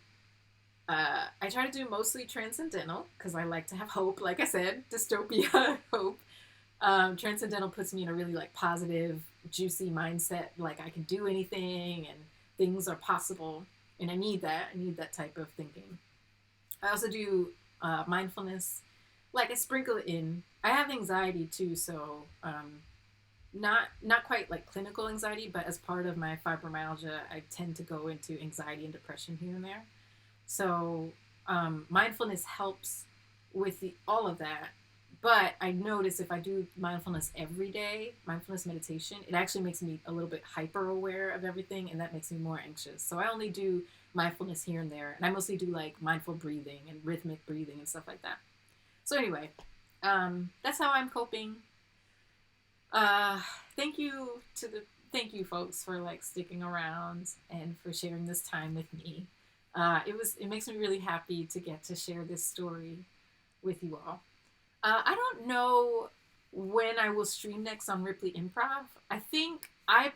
I try to do mostly transcendental because I like to have hope. Like I said, dystopia, hope. Transcendental puts me in a really like positive, juicy mindset. Like I can do anything and things are possible. And I need that. I need that type of thinking. I also do mindfulness. Like I sprinkle it in. I have anxiety too, so not quite like clinical anxiety, but as part of my fibromyalgia, I tend to go into anxiety and depression here and there. So mindfulness helps with all of that. But I notice if I do mindfulness every day, mindfulness meditation, it actually makes me a little bit hyper aware of everything, and that makes me more anxious. So I only do mindfulness here and there, and I mostly do like mindful breathing and rhythmic breathing and stuff like that. So anyway, that's how I'm coping. Uh, thank you to the thank you folks for like sticking around and for sharing this time with me. It makes me really happy to get to share this story with you all. I don't know when I will stream next on Ripley Improv. I think I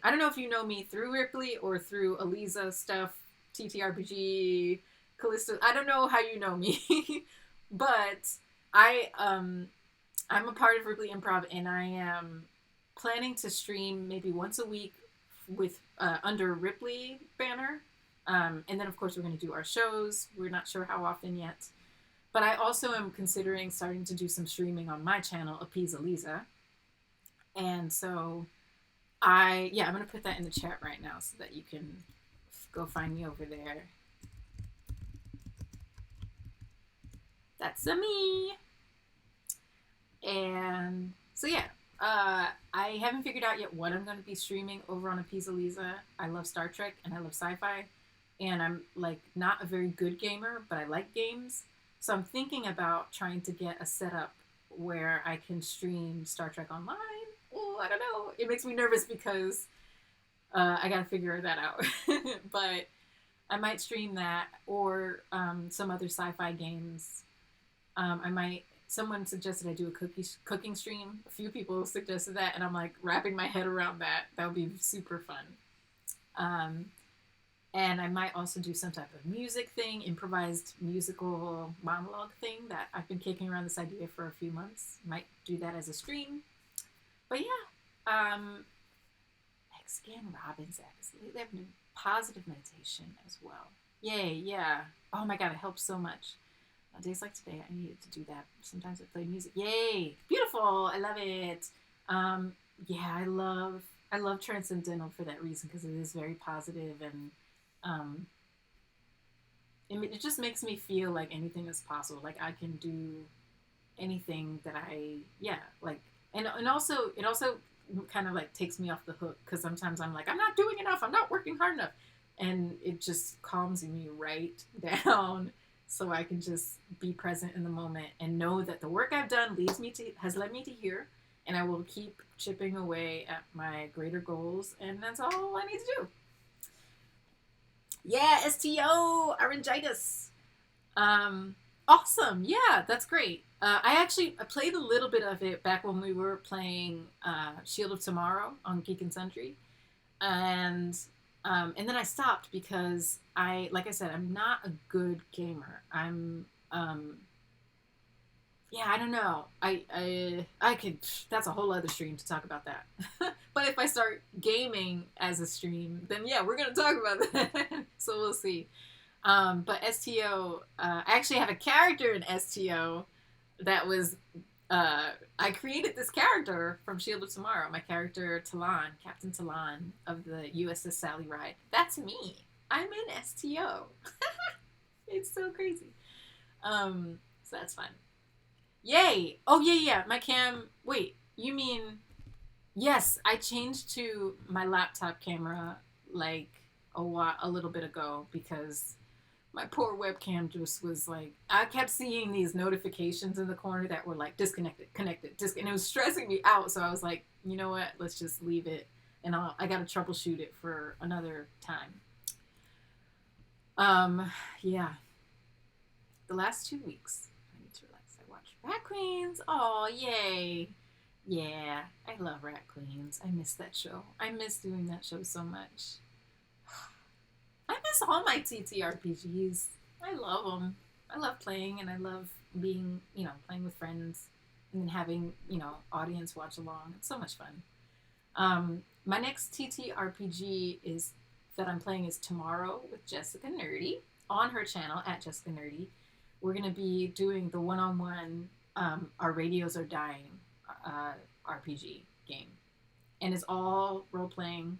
don't know if you know me through Ripley or through Aliza stuff, TTRPG, Callisto. I don't know how you know me, but I I'm a part of Ripley Improv, and I am planning to stream maybe once a week with under Ripley banner. And then, of course, we're going to do our shows. We're not sure how often yet. But I also am considering starting to do some streaming on my channel, Appease Aliza. And so I'm going to put that in the chat right now so that you can go find me over there. That's a me. And so, yeah, I haven't figured out yet what I'm going to be streaming over on Appease Aliza. I love Star Trek and I love sci-fi. And I'm like not a very good gamer, but I like games. So I'm thinking about trying to get a setup where I can stream Star Trek Online. Oh, I don't know. It makes me nervous because I got to figure that out. But I might stream that or some other sci-fi games. I might. Someone suggested I do a cooking stream. A few people suggested that, and I'm like wrapping my head around that. That would be super fun. And I might also do some type of music thing, improvised musical monologue thing that I've been kicking around this idea for a few months. Might do that as a stream. But yeah, Mexican Robin's eggs. They have positive meditation as well. Yay, yeah. Oh my god, it helps so much. On days like today, I needed to do that. Sometimes I play music. Yay, beautiful. I love it. Yeah, I love Transcendental for that reason because it is very positive and um, it just makes me feel like anything is possible. Like I can do anything that like, and also it also kind of like takes me off the hook because sometimes I'm like I'm not doing enough, I'm not working hard enough, and it just calms me right down so I can just be present in the moment and know that the work I've done has led me to here, and I will keep chipping away at my greater goals, and that's all I need to do. Yeah, STO, laryngitis. Awesome. Yeah, that's great. I played a little bit of it back when we were playing Shield of Tomorrow on Geek and Sundry, and then I stopped because like I said, I'm not a good gamer. Yeah, I don't know. I could. That's a whole other stream to talk about that. But if I start gaming as a stream, then yeah, we're gonna talk about that. So we'll see. But STO, I actually have a character in STO that was. I created this character from Shield of Tomorrow. My character Talon, Captain Talon of the USS Sally Ride. That's me. I'm in STO. It's so crazy. So that's fun. Yay! Oh yeah. My cam. Wait, you mean? Yes, I changed to my laptop camera like a little bit ago because my poor webcam just was like I kept seeing these notifications in the corner that were like disconnected, connected, and it was stressing me out. So I was like, you know what? Let's just leave it, and I got to troubleshoot it for another time. Yeah. The last 2 weeks, I need to relax. Rat Queens. Oh, yay. Yeah, I love Rat Queens. I miss that show. I miss doing that show so much. I miss all my TTRPGs. I love them. I love playing and I love being, playing with friends and then having, audience watch along. It's so much fun. My next TTRPG is that I'm playing is Tomorrow with Jessica Nerdy on her channel at Jessica Nerdy. We're gonna be doing the one-on-one Our Radios Are Dying RPG game, and it's all role playing.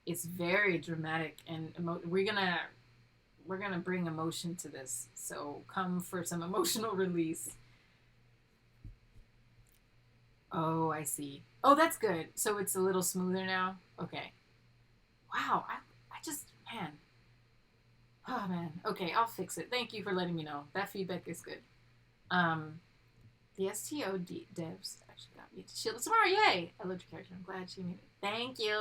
It's very dramatic and we're gonna bring emotion to this. So come for some emotional release. Oh, I see. Oh, that's good. So it's a little smoother now. Okay. Wow. I just man. Oh man. Okay, I'll fix it. Thank you for letting me know. That feedback is good. Um, the STO devs actually got me to shield tomorrow. Yay! I loved your character. I'm glad she made it. Thank you.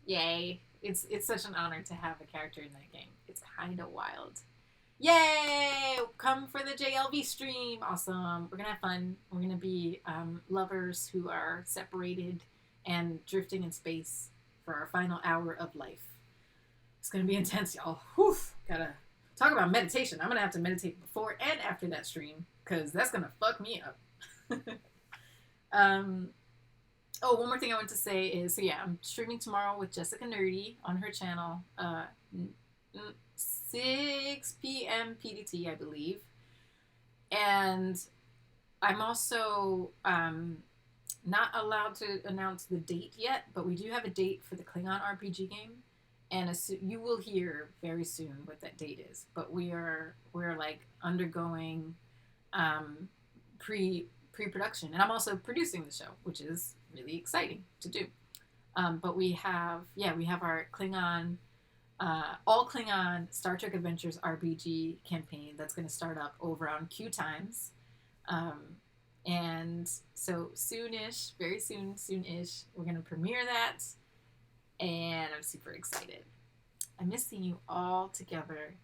Yay! It's such an honor to have a character in that game. It's kind of wild. Yay! Come for the JLV stream. Awesome. We're gonna have fun. We're gonna be lovers who are separated and drifting in space for our final hour of life. It's gonna be intense, y'all. Whew. Gotta talk about meditation. I'm gonna have to meditate before and after that stream because that's gonna fuck me up. um, oh, one more thing I want to say is so yeah, I'm streaming tomorrow with Jessica Nerdy on her channel. 6 p.m. PDT, I believe. And I'm also not allowed to announce the date yet, but we do have a date for the Klingon RPG game. And you will hear very soon what that date is. But we're like undergoing pre-production, and I'm also producing the show, which is really exciting to do. But we have our Klingon all Klingon Star Trek Adventures RPG campaign that's going to start up over on Q Times. And so soonish, very soonish, we're going to premiere that. And I'm super excited. I miss seeing you all together.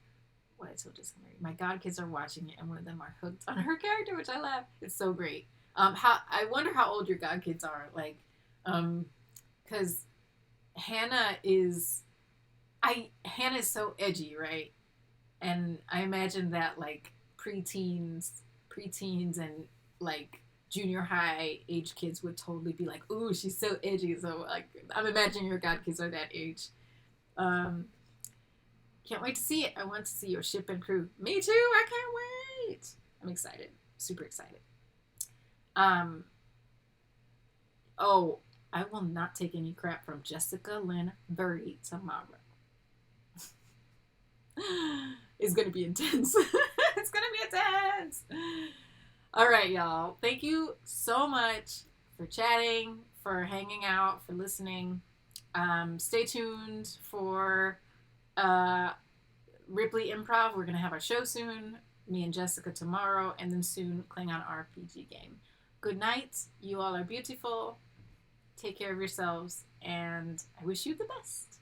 What I told Jessica Mary. My god kids are watching it, and one of them are hooked on her character, which I love. It's so great. I wonder how old your god kids are. Like, because Hannah is so edgy, right? And I imagine that like preteens and like junior high age kids would totally be like, "Ooh, she's so edgy." So like, I'm imagining your god kids are that age. Can't wait to see it. I want to see your ship and crew. Me too. I can't wait. I'm excited. Super excited. Oh, I will not take any crap from Jessica Lynn Birdie tomorrow. It's gonna be intense. It's gonna be intense. All right, y'all. Thank you so much for chatting, for hanging out, for listening. Stay tuned for Ripley Improv. We're gonna have our show soon. Me and Jessica tomorrow, and then soon Klingon RPG game. Good night. You all are beautiful. Take care of yourselves, and I wish you the best.